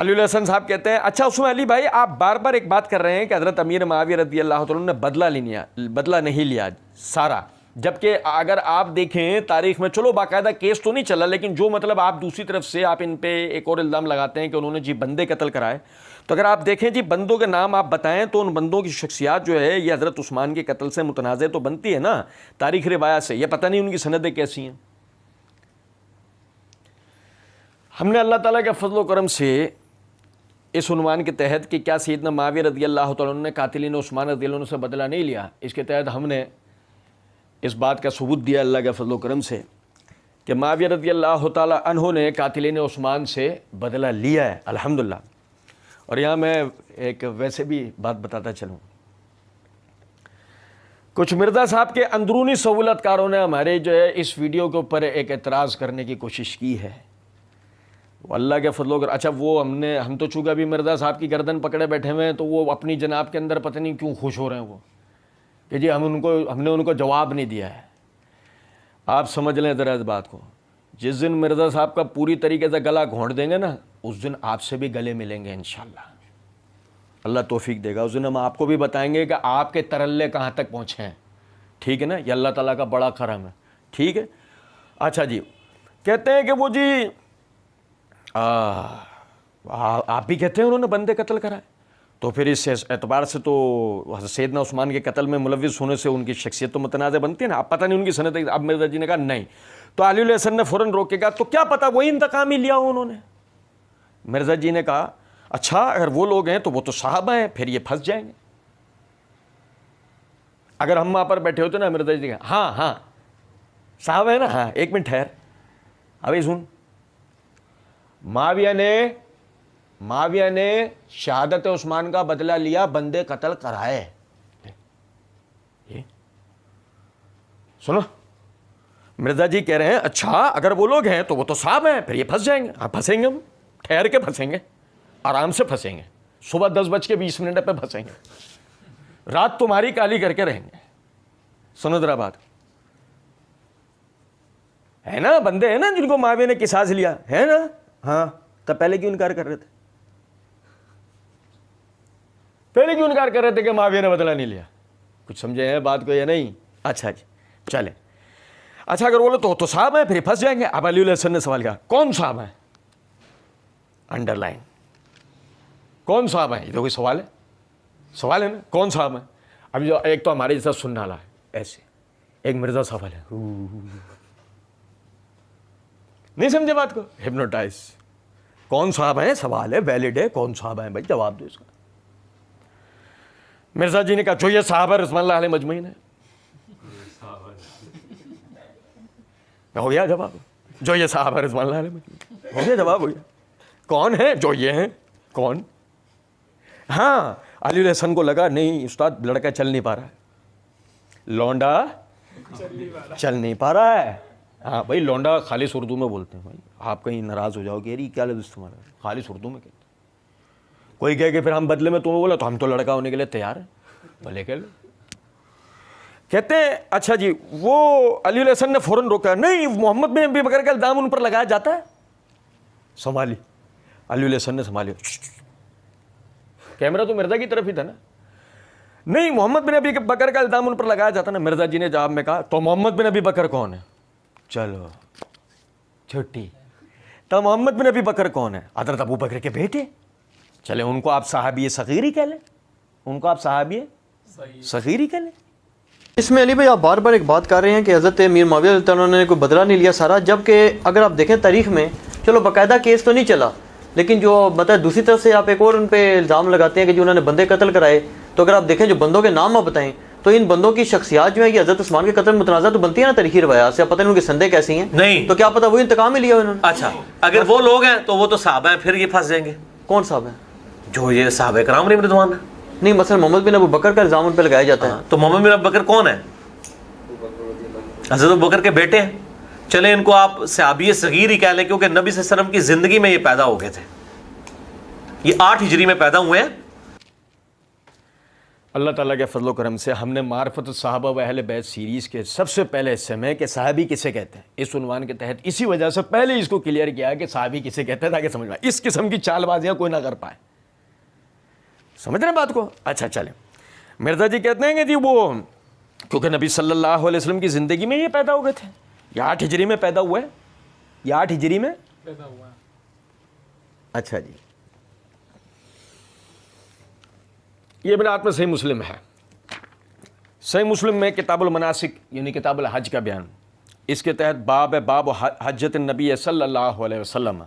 अली हसन साहब कहते हैं, अच्छा उसमें अली भाई आप बार बार एक बात कर रहे हैं कि हज़रत अमीर मुआविया रज़ी अल्लाह तआला ने बदला नहीं लिया सारा, जबकि अगर आप देखें तारीख़ में, चलो बाकायदा केस तो नहीं चला, लेकिन जो मतलब आप दूसरी तरफ से आप इन पे एक और इल्ज़ाम लगाते हैं कि उन्होंने जी बंदे कत्ल कराए, तो अगर आप देखें जी बंदों के नाम आप बताएं तो उन बंदों की शख्सियात जो है ये हज़रत उस्मान के कत्ल से मुतनाज़े तो बनती है ना तारीख़ रिवायत से, ये पता नहीं उनकी सनदें कैसी हैं। हमने अल्लाह ताला के फज़ल व करम से इस उन्वान के तहत कि क्या सैयदना मुआविया रज़ी अल्लाह तआला ने कातिलीन उस्मान रज़ी अल्लाह से बदला नहीं लिया, इसके तहत हमने इस बात का सबूत दिया अल्लाह के फज़ल व करम से कि मुआविया रज़ी अल्लाह तआला अन्हु ने कातिलीन उस्मान से बदला लिया है अल्हम्दुलिल्लाह। और यहाँ मैं एक वैसे भी बात बताता चलूँ, कुछ मिर्ज़ा साहब के अंदरूनी सहूलतकारों ने हमारे जो है इस वीडियो के ऊपर एक एतराज़ करने की कोशिश की है, वो अल्लाह के फजलो कर। अच्छा वो हम तो चूँकि अभी मिर्ज़ा साहब की गर्दन पकड़े बैठे हुए हैं, तो वो अपनी जनाब के अंदर पता नहीं क्यों खुश हो रहे हैं वो कि जी हमने उनको जवाब नहीं दिया है। आप समझ लें ज़रा इस बात को, जिस दिन मिर्ज़ा साहब का पूरी तरीके से गला घोंट देंगे ना, उस दिन आपसे भी गले मिलेंगे इंशाअल्लाह, अल्लाह तौफीक देगा। उस दिन हम आपको भी बताएंगे कि आपके तरल्ले कहाँ तक पहुँचे हैं, ठीक है ना, ये अल्लाह ताला का बड़ा करम है, ठीक है। अच्छा जी, कहते हैं कि वो जी आप भी कहते हैं उन्होंने बंदे कत्ल कराए, तो फिर इस एतबार से तो सैयदना उस्मान के कत्ल में मुलव्विस होने से उनकी शख्सियत तो मुतनाज़ बनती है ना। आप पता नहीं उनकी सनद। अब मिर्ज़ा जी ने कहा नहीं, तो अली हसन ने फ़ौरन रोकेगा, तो क्या पता वही इंतकाम ही लिया हो उन्होंने। मिर्ज़ा जी ने कहा अच्छा अगर वो लोग हैं तो वो तो साहबा हैं, फिर ये फंस जाएंगे। अगर हम वहाँ पर बैठे होते ना, मिर्ज़ा जी कहा हाँ साहब है ना, हाँ एक मिनट ठहर, अभी सुन, मुआविया ने शहादत उस्मान का बदला लिया, बंदे कत्ल कराए। ये सुनो, मिर्ज़ा जी कह रहे हैं अच्छा अगर वो लोग हैं तो वो तो साहब हैं, फिर ये फंस जाएंगे। हाँ फंसेंगे, हम ठहर के फंसेंगे, आराम से फंसेंगे, सुबह 10:20 पे फंसेंगे, रात तुम्हारी काली करके रहेंगे। सुनो जरा बात, है ना बंदे हैं ना जिनको मुआविया ने किसास लिया है ना, हाँ तब पहले क्यों इनकार कर रहे थे, पहले क्यों इनकार कर रहे थे कि मुआविया ने बदला नहीं लिया। कुछ समझे हैं बात को या नहीं। अच्छा जी चले, अच्छा अगर बोलो तो साहब है, फिर फंस जाएंगे। अब अली हसन ने सवाल किया कौन साहब है, अंडरलाइन, कौन साहब है, ये तो कोई सवाल है ना, कौन साहब है। अब जो एक तो हमारे जैसा सुनने वाला है ऐसे, एक मिर्ज़ा साहब है, नहीं समझे बात को, हिप्नोटाइज। कौन साहब है, सवाल है, वैलिड है, कौन साहब है भाई, जवाब दो इसका। मिर्ज़ा जी ने कहा जो ये साहब है रिज़वानुल्लाह अलैहि मजमईन है। हो गया जवाब, जो ये साहब है रिज़वानुल्लाह अलैहि मजमईन, हो गया जवाब, हो गया। कौन है, जो ये हैं, कौन। हाँ अली हसन को लगा नहीं उस्ताद लड़का चल नहीं पा रहा है, लौंडा चल नहीं पा रहा है। हाँ भाई लौंडा खालिस उर्दू में बोलते हैं भाई, आप कहीं नाराज़ हो जाओगे, यार क्या लफ्ज़ इस्तेमाल है, खालिस उर्दू में कहते हैं। कोई कहे कि फिर हम बदले में तुम्हें बोला, तो हम तो लड़का होने के लिए तैयार हैं, भले कह लो। कहते हैं अच्छा जी, वो अली हसन ने फ़ौरन रोका, नहीं मोहम्मद बिन अबी बकर का इल्ज़ाम उन पर लगाया जाता है। संभाली, अली हसन ने संभाली, कैमरा तो मिर्ज़ा की तरफ ही था ना, नहीं मोहम्मद बिन अबी बकर का इल्ज़ाम उन पर लगाया जाता ना। मिर्ज़ा जी ने जवाब में कहा तो मोहम्मद बिन अबी बकर कौन है, चलो छुट्टी, तो मोहम्मद बिन अबी बकर कौन है, हज़रत अबू बकर के बेटे, चले उनको आप सहाबी सगीरी कह लें, उनको आप सहाबी सगीरी कह लें। इसमें अली भाई आप बार बार एक बात कर रहे हैं कि हज़रत अमीर मुआविया रज़ी अल्लाह ने कोई बदला नहीं लिया सारा, जबकि अगर आप देखें तारीख में, चलो बाकायदा केस तो नहीं चला, लेकिन जो मतलब दूसरी तरफ से आप एक और उन पर इल्ज़ाम लगाते हैं कि जो उन्होंने बंदे कत्ल कराए, तो अगर आप देखें जो बंदों के नाम आप बताएं तो इन बंदों की शख्सियात जो है कि हज़रत उस्मान के कत्ल में मुतनाज़ा तो बनती है ना तारीखी रवायात से, पता नहीं उनकी संदेह कैसी हैं, नहीं तो क्या पता वही इंतकाम ही लिया उन्होंने। अच्छा अगर वो लोग हैं तो वो तो साहबा हैं, फिर ये फंस जाएंगे। कौन साहब है, जो ये साहबा कराम रिज़वान है। नहीं मसलन मोहम्मद बिन अबू बकर का इल्ज़ाम उन पर लगाया जाता है, तो मोहम्मद बिन अबू बकर कौन है, हज़रत अबू बकर के बेटे हैं। चले इनको आप सहाबी सगीर ही कह लें, क्योंकि नबी सल्लल्लाहु अलैहि वसल्लम की जिंदगी में ये पैदा हो गए थे, ये 8 हिजरी में पैदा हुए हैं। अल्लाह ताला के फजल करम से हमने मार्फत सहाबा व अहले बैत सीरीज़ के सबसे पहले हिस्से में कि सहाबी किसे कहते हैं, इस उन्वान के तहत इसी वजह से पहले इसको क्लियर किया कि सहाबी किसे कहते हैं, ताकि समझ में इस किस्म की चालबाजियाँ कोई ना कर पाए। समझ रहे हैं बात को? अच्छा चले, मिर्ज़ा जी कहते हैं कि जी वो क्योंकि नबी सल्लल्लाहु अलैहि वसल्लम की ज़िंदगी में ये पैदा हो गए थे, ये 8 हिजरी में पैदा हुए, ये 8 हिजरी में पैदा हुआ। अच्छा जी, ये बिनात में सही मुस्लिम है। सही मुस्लिम में किताबुल मनासिक यानी किताबुल हज का बयान, इसके तहत बाब है बाब हज्जत नबी सल्लल्लाहु अलैहि वसल्लम,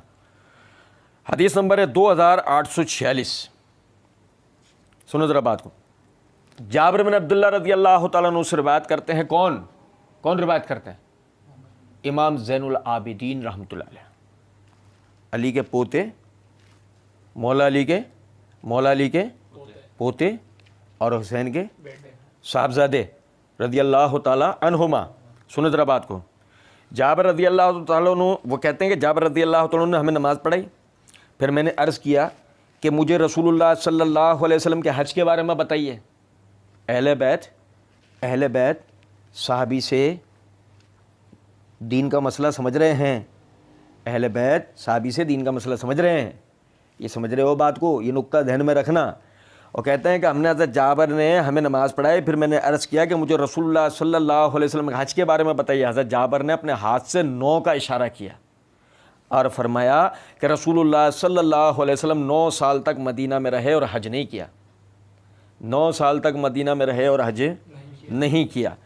हदीस नंबर है 2846। सुनो ज़रा बात को। जाबिर बिन अब्दुल्लाह रज़ी अल्लाह तआला अन्हु से रिवायत करते हैं, कौन रिवायत करते हैं? इमाम ज़ैनुल आबिदीन रहमतुल्लाह अलैह, अली के पोते, मौला अली के पोते और हुसैन के साहबजादे रज़ी अल्लाह तआला अन्हुमा। सुनो ज़रा बात को। जाबिर रज़ी अल्लाह तआला अन्हु वो कहते हैं कि जाबिर रज़ी अल्लाह तआला अन्हु ने हमें नमाज़ पढ़ाई, फिर मैंने अर्ज़ किया कि मुझे रसूलुल्लाह सल्लल्लाहु अलैहि वसल्लम के हज के बारे में बताइए। अहले बैत साहबी से दीन का मसला समझ रहे हैं, अहले बैत साहबी से दीन का मसला समझ रहे हैं, ये समझ रहे हो बात को, ये नुक्ता ध्यान में रखना। और कहते हैं कि हमने हज़रत जाबिर ने हमें नमाज़ पढ़ाई, फिर मैंने अर्ज़ किया कि मुझे रसूलुल्लाह सल्लल्लाहु अलैहि वसल्लम के हज के बारे में बताइए। हज़रत जाबिर ने अपने हाथ से 9 का इशारा किया और फरमाया कि रसूलुल्लाह सल्लल्लाहु अलैहि वसल्लम 9 साल तक मदीना में रहे और हज नहीं किया, 9 साल तक मदीना में रहे और हज नहीं किया।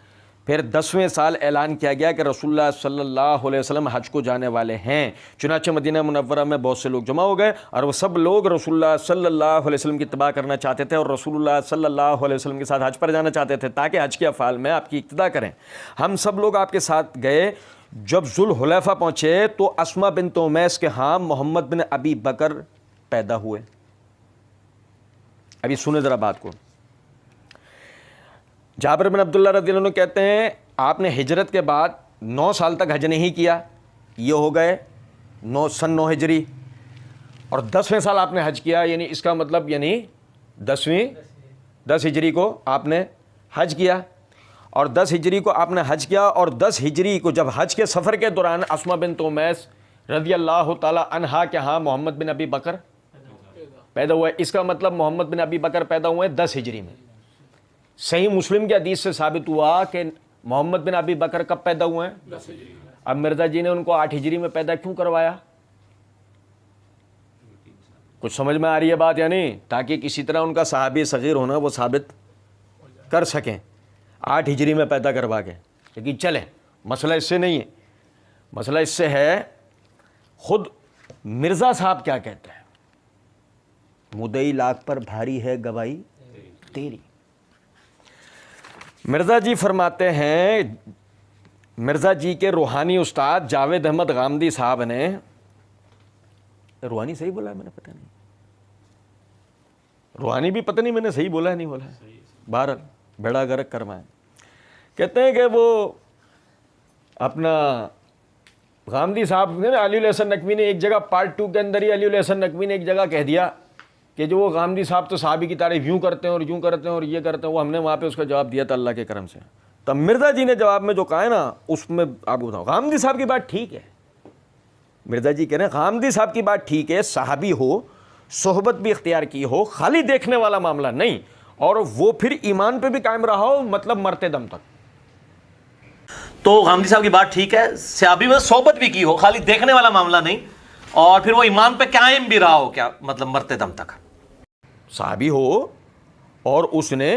फिर 10वें साल ऐलान किया गया कि रसूलुल्लाह सल्लल्लाहु अलैहि वसल्लम हज को जाने वाले हैं। चुनांचे मदीना मुनव्वरा में बहुत से लोग जमा हो गए और वो सब लोग रसूलुल्लाह सल्लल्लाहु अलैहि वसल्लम की इत्तिबा करना चाहते थे और रसूलुल्लाह सल्लल्लाहु अलैहि वसल्लम के साथ हज पर जाना चाहते थे ताकि हज के अफ़ाल में आपकी इक्तिदा करें। हम सब लोग आपके साथ गए। जब जुल्हुलैफा पहुँचे तो अस्मा बिन्त उमैस के यहाँ मोहम्मद बिन अबी बकर पैदा हुए। अभी सुने ज़रा बात को। जाबिर बिन अब्दुल्लाह रज़ियल्लाहु अन्हु कहते हैं आपने हिजरत के बाद 9 साल तक हज नहीं किया, ये हो गए 9 हिजरी, और 10वें साल आपने हज किया, यानी इसका मतलब यानी 10 हिजरी को आपने हज किया और 10 हिजरी को आपने हज किया। और 10 हिजरी को जब हज के सफ़र के दौरान अस्मा बिन्त उमैस रज़ी अल्लाह ताला अन्हा के यहाँ मोहम्मद बिन अबी बकर पैदा हुआ। इसका मतलब मोहम्मद बिन अबी बकर पैदा हुए 10 हिजरी में। सही मुस्लिम के हदीस से साबित हुआ कि मोहम्मद बिन अबी बकर कब पैदा हुए हैं? 10 हिजरी में। अब मिर्ज़ा जी ने उनको 8 हिजरी में पैदा क्यों करवाया? कुछ समझ में आ रही है बात या नहीं? ताकि किसी तरह उनका सहाबी सगीर होना वो साबित कर सकें 8 हिजरी में पैदा करवा के। लेकिन चले, मसला इससे नहीं है, मसला इससे है खुद मिर्ज़ा साहब क्या कहते हैं, मुद्दई लाख पर भारी है गवाही तेरी। मिर्ज़ा जी फरमाते हैं, मिर्ज़ा जी के रूहानी उस्ताद जावेद अहमद गामदी साहब ने, रूहानी सही बोला है मैंने पता नहीं, रूहानी भी पता नहीं मैंने सही बोला है नहीं बोला है, बहरहाल बेड़ा गर्क करवाएं। कहते हैं कि वो अपना गामदी साहब ने अली हसन नकवी ने एक जगह पार्ट 2 के अंदर ही अली हसन नकवी ने एक जगह कह दिया कि जो वो गामदी साहब तो साहबी की तारीफ यूँ करते हैं और यूँ करते हैं और ये करते हैं, वो हमने वहाँ पे उसका जवाब दिया था अल्लाह के करम से। तब मिर्ज़ा जी ने जवाब में जो कहा है ना, उसमें आपको बताओ गामदी साहब की बात ठीक है। मिर्ज़ा जी कह रहे हैं गामदी साहब की बात ठीक है, साहबी हो, सोहबत भी इख्तियार की हो, खाली देखने वाला मामला नहीं, और वो फिर ईमान पे भी कायम रहा हो, मतलब मरते दम तक। तो गामदी साहब की बात ठीक है, सहाबी में सोहबत भी की हो, खाली देखने वाला मामला नहीं, और फिर वो ईमान पे कायम भी रहा हो, क्या मतलब मरते दम तक। साहबी हो और उसने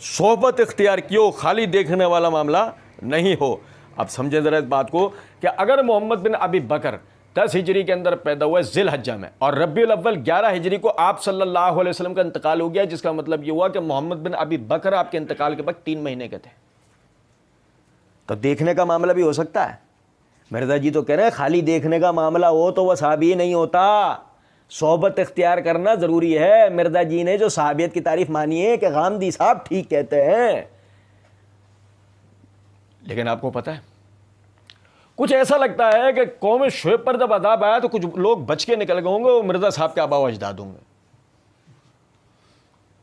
सोहबत इख्तियार की हो, खाली देखने वाला मामला नहीं हो। अब समझे ज़रा इस बात को कि अगर मोहम्मद बिन अबी बकर 10 हिजरी के अंदर पैदा हुए ज़िलहज्जा में और रबीउल अव्वल 11 हिजरी को आप सल्लल्लाहु अलैहि वसल्लम का इंतकाल हो गया, जिसका मतलब ये हुआ कि मोहम्मद बिन अबी बकर आपके इंतकाल के वक्त 3 महीने के थे। तो देखने का मामला भी हो सकता है। मिर्ज़ा जी तो कह रहे हैं खाली देखने का मामला हो तो वह साहबी नहीं होता, सोहबत इख्तियार करना ज़रूरी है। मिर्ज़ा जी ने जो साहबियत की तारीफ मानी है कि गामदी साहब ठीक कहते हैं, लेकिन आपको पता है कुछ ऐसा लगता है कि कौम शुएब पर जब अज़ाब आया तो कुछ लोग बच के निकल गए होंगे, वो मिर्ज़ा साहब के आबा व अजदाद होंगे।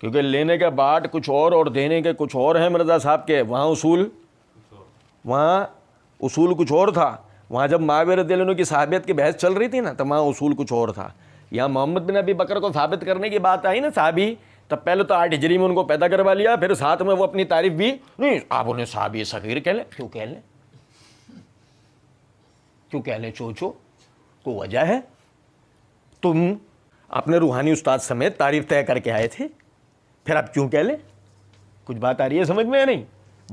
क्योंकि लेने के बाद कुछ और देने के कुछ और है मिर्ज़ा साहब के। वहाँ उसूल कुछ और था। वहाँ जब मुआविया रज़ियल्लाहु अन्हु की सहाबियत की बहस चल रही थी ना, तो वहाँ उसूल कुछ और था। यहाँ मोहम्मद बिन अबी बकर को साबित करने की बात आई ना सहाबी, तब पहले तो 8 हिजरी में उनको पैदा करवा लिया, फिर साथ में वो अपनी तारीफ भी नहीं, आप उन्हें सहाबी सगीर कह लें। क्यों कह लें? क्यों कह लें? चोचो को वजह है, तुम अपने रूहानी उस्ताद समेत तारीफ तय करके आए थे, फिर आप क्यों कह लें? कुछ बात आ रही है समझ में या नहीं?